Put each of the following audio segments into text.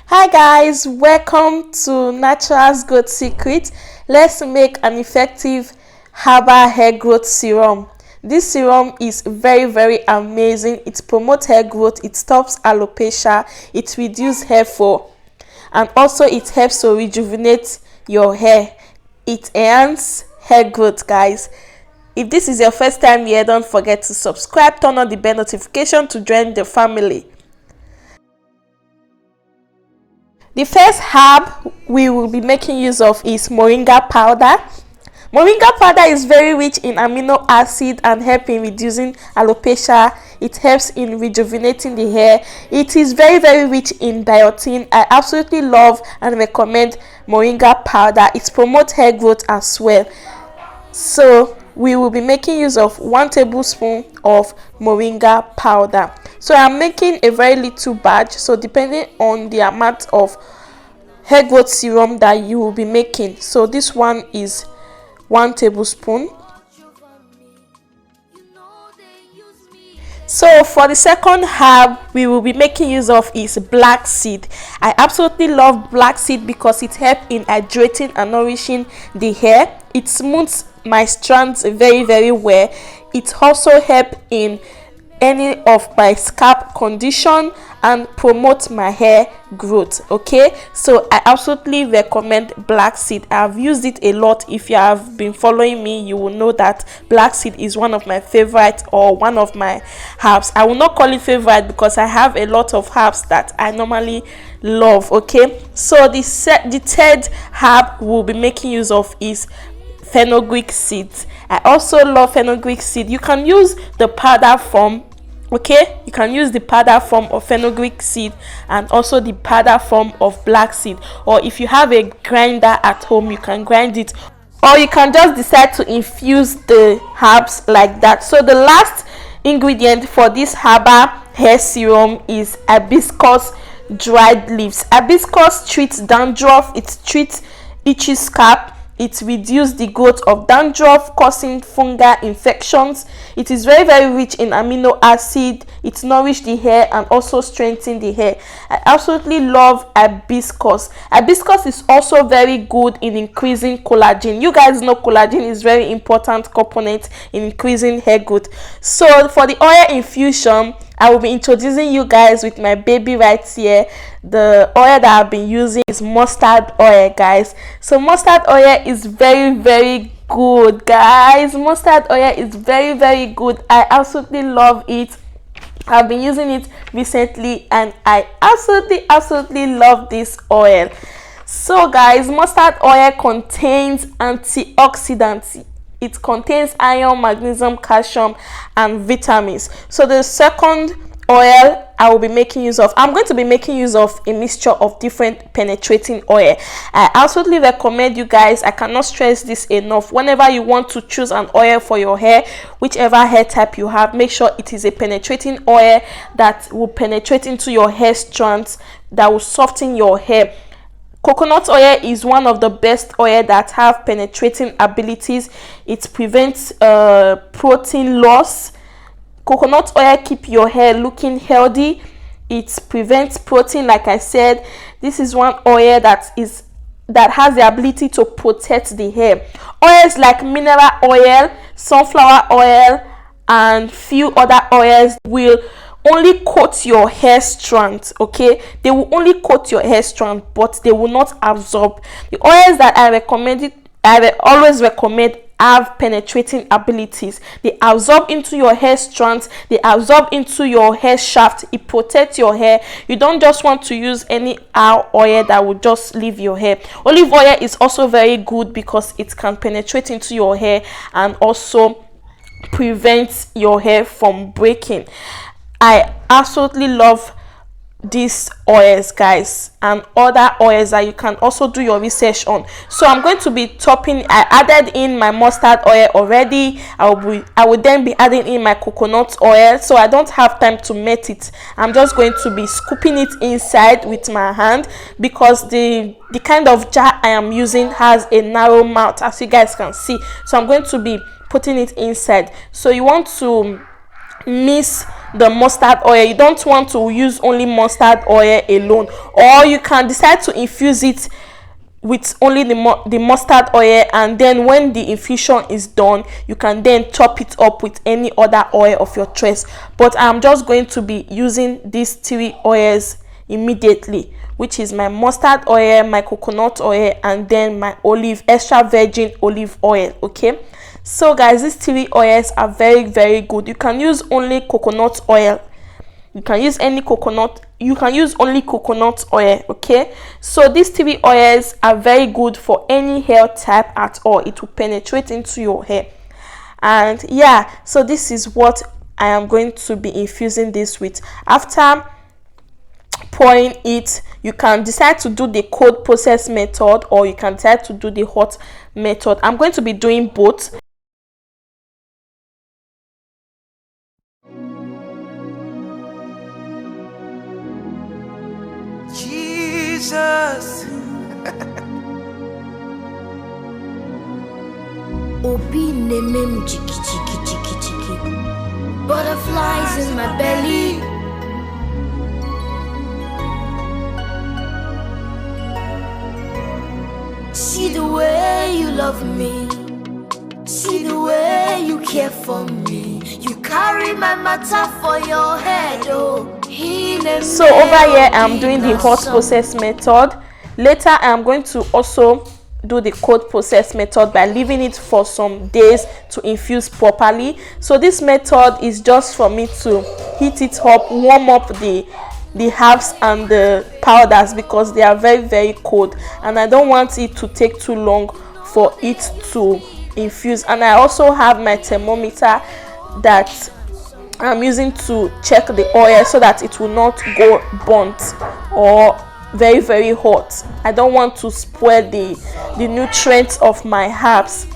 Hi guys, welcome to Naturalgrowthsecret. Let's make an effective herbal hair growth serum. This serum is very amazing. It promotes hair growth, it stops alopecia, it reduces hair fall, and also it helps to rejuvenate your hair. It enhances hair growth, guys. If this is your first time here, don't forget to subscribe, turn on the bell notification to join the family. The first herb we will be making use of is moringa powder. Moringa powder is very rich in amino acid and help in reducing alopecia. It helps in rejuvenating the hair. It is very rich in biotin. I absolutely love and recommend moringa powder. It promotes hair growth as well. So we will be making use of 1 tablespoon of moringa powder. So I'm making a very little batch, so depending on the amount of hair growth serum that you will be making. So this one is 1 tablespoon. So for the second herb we will be making use of is black seed. I absolutely love black seed because it helps in hydrating and nourishing the hair. It smooths my strands very well. It also helps in any of my scalp condition and promote my hair growth. Okay, so I absolutely recommend black seed. I've used it a lot. If you have been following me, you will know that black seed is one of my favorite, or one of my herbs. I will not call it favorite because I have a lot of herbs that I normally love. Okay, so the third herb we'll be making use of is fenugreek seeds. I also love fenugreek seed. You can use the powder form. Okay, you can use the powder form of fenugreek seed and also the powder form of black seed, or if you have a grinder at home, you can grind it, or you can just decide to infuse the herbs like that. So the last ingredient for this herbal hair serum is hibiscus dried leaves. Hibiscus treats dandruff, it treats itchy scalp, it reduces the growth of dandruff causing fungal infections. It is very rich in amino acid. It nourishes the hair and also strengthens the hair. I absolutely love hibiscus. Hibiscus is also very good in increasing collagen. You guys know collagen is very important component in increasing hair growth. So for the oil infusion, I will be introducing you guys with my baby right here. The oil that I've been using is mustard oil, guys. So mustard oil is very good, guys. Mustard oil is very good. I absolutely love it. I've been using it recently and I absolutely love this oil. So guys, mustard oil contains antioxidants. It contains iron, magnesium, calcium, and vitamins. So the second oil I will be making use of, I'm going to be making use of a mixture of different penetrating oil. I absolutely recommend you guys, I cannot stress this enough, whenever you want to choose an oil for your hair, whichever hair type you have, make sure it is a penetrating oil that will penetrate into your hair strands, that will soften your hair. Coconut oil is one of the best oil that have penetrating abilities. It prevents protein loss. Coconut oil keep your hair looking healthy. It prevents protein, like I said. This is one oil that has the ability to protect the hair. Oils like mineral oil, sunflower oil, and few other oils will only coat your hair strands. Okay, they will only coat your hair strand, but they will not absorb. The oils that I always recommend have penetrating abilities. They absorb into your hair strands, they absorb into your hair shaft. It protects your hair. You don't just want to use any oil that will just leave your hair. Olive oil is also very good because it can penetrate into your hair and also prevents your hair from breaking. I absolutely love these oils, guys, and other oils that you can also do your research on. So I'm going to be topping. I added in my mustard oil already. I will then be adding in my coconut oil, so I don't have time to melt it. I'm just going to be scooping it inside with my hand because the kind of jar I am using has a narrow mouth, as you guys can see. So I'm going to be putting it inside. So you want to mix the mustard oil. You don't want to use only mustard oil alone, or you can decide to infuse it with only the mustard oil, and then when the infusion is done, you can then top it up with any other oil of your choice. But I'm just going to be using these 3 oils immediately, which is my mustard oil, my coconut oil, and then my extra virgin olive oil. Okay, so guys, these 3 oils are very, very good. You can use only coconut oil, you can use only coconut oil. Okay, so these 3 oils are very good for any hair type at all. It will penetrate into your hair. And yeah, so this is what I am going to be infusing this with. After pouring it, you can decide to do the cold process method, or you can decide to do the hot method. I'm going to be doing both. Jesus. Obi nemem chiki chiki chiki chiki. Butterflies in my belly. See the way you love me. See the way you care for me. You carry my matter for your head, oh. So over here I'm doing the hot process method. Later I'm going to also do the cold process method by leaving it for some days to infuse properly. So this method is just for me to heat it up, warm up the herbs and the powders, because they are very, very cold, and I don't want it to take too long for it to infuse. And I also have my thermometer that I'm using to check the oil so that it will not go burnt or very, very hot. I don't want to spoil the nutrients of my herbs.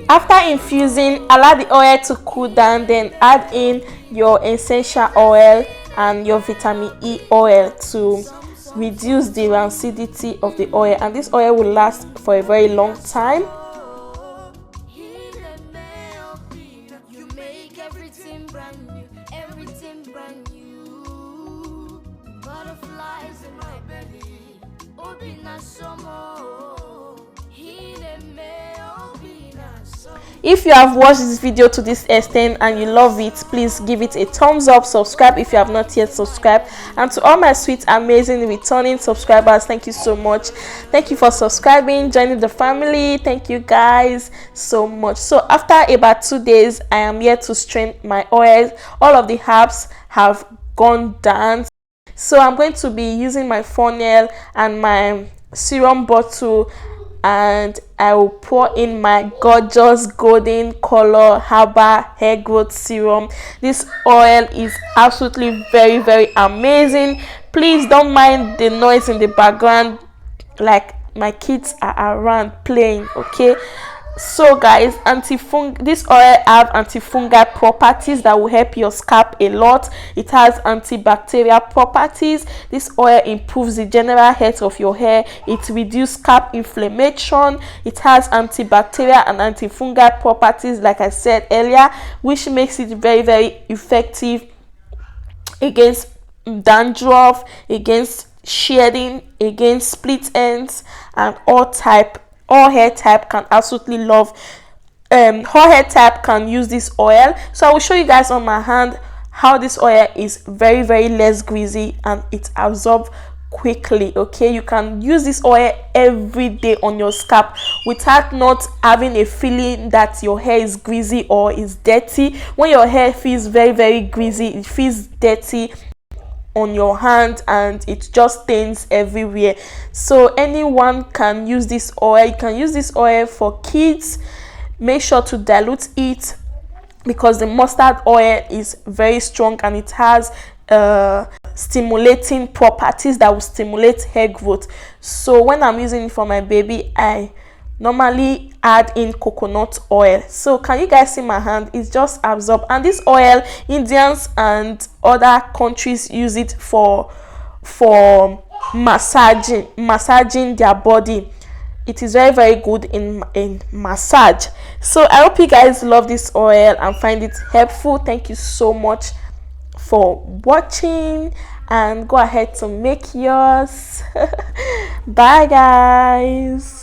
After infusing, allow the oil to cool down, then add in your essential oil and your vitamin E oil to reduce the rancidity of the oil, and this oil will last for a very long time. If you have watched this video to this extent and you love it, please give it a thumbs up, subscribe if you have not yet subscribed, and to all my sweet, amazing returning subscribers, thank you so much. Thank you for subscribing, joining the family. Thank you guys so much. So after about 2 days, I am here to strain my oils. All of the herbs have gone down, so I'm going to be using my funnel and my serum bottle, and I will pour in my gorgeous golden color Herbal hair growth serum. This oil is absolutely very, very amazing. Please don't mind the noise in the background, like my kids are around playing. Okay, so guys, this oil have antifungal properties that will help your scalp a lot. It has antibacterial properties. This oil improves the general health of your hair. It reduces scalp inflammation. It has antibacterial and antifungal properties, like I said earlier, which makes it very, very effective against dandruff, against shedding, against split ends, and all hair type can absolutely love. All hair type can use this oil. So I will show you guys on my hand how this oil is very, very less greasy and it absorbs quickly. Okay, you can use this oil every day on your scalp without not having a feeling that your hair is greasy or is dirty. When your hair feels very, very greasy, it feels dirty on your hand and it just stains everywhere. So anyone can use this oil. You can use this oil for kids. Make sure to dilute it, because the mustard oil is very strong and it has stimulating properties that will stimulate hair growth. So when I'm using it for my baby, I normally add in coconut oil. So can you guys see my hand? It's just absorbed. And this oil, Indians and other countries use it for massaging their body. It is very very good in massage. So I hope you guys love this oil and find it helpful. Thank you so much for watching, and go ahead to make yours. Bye guys.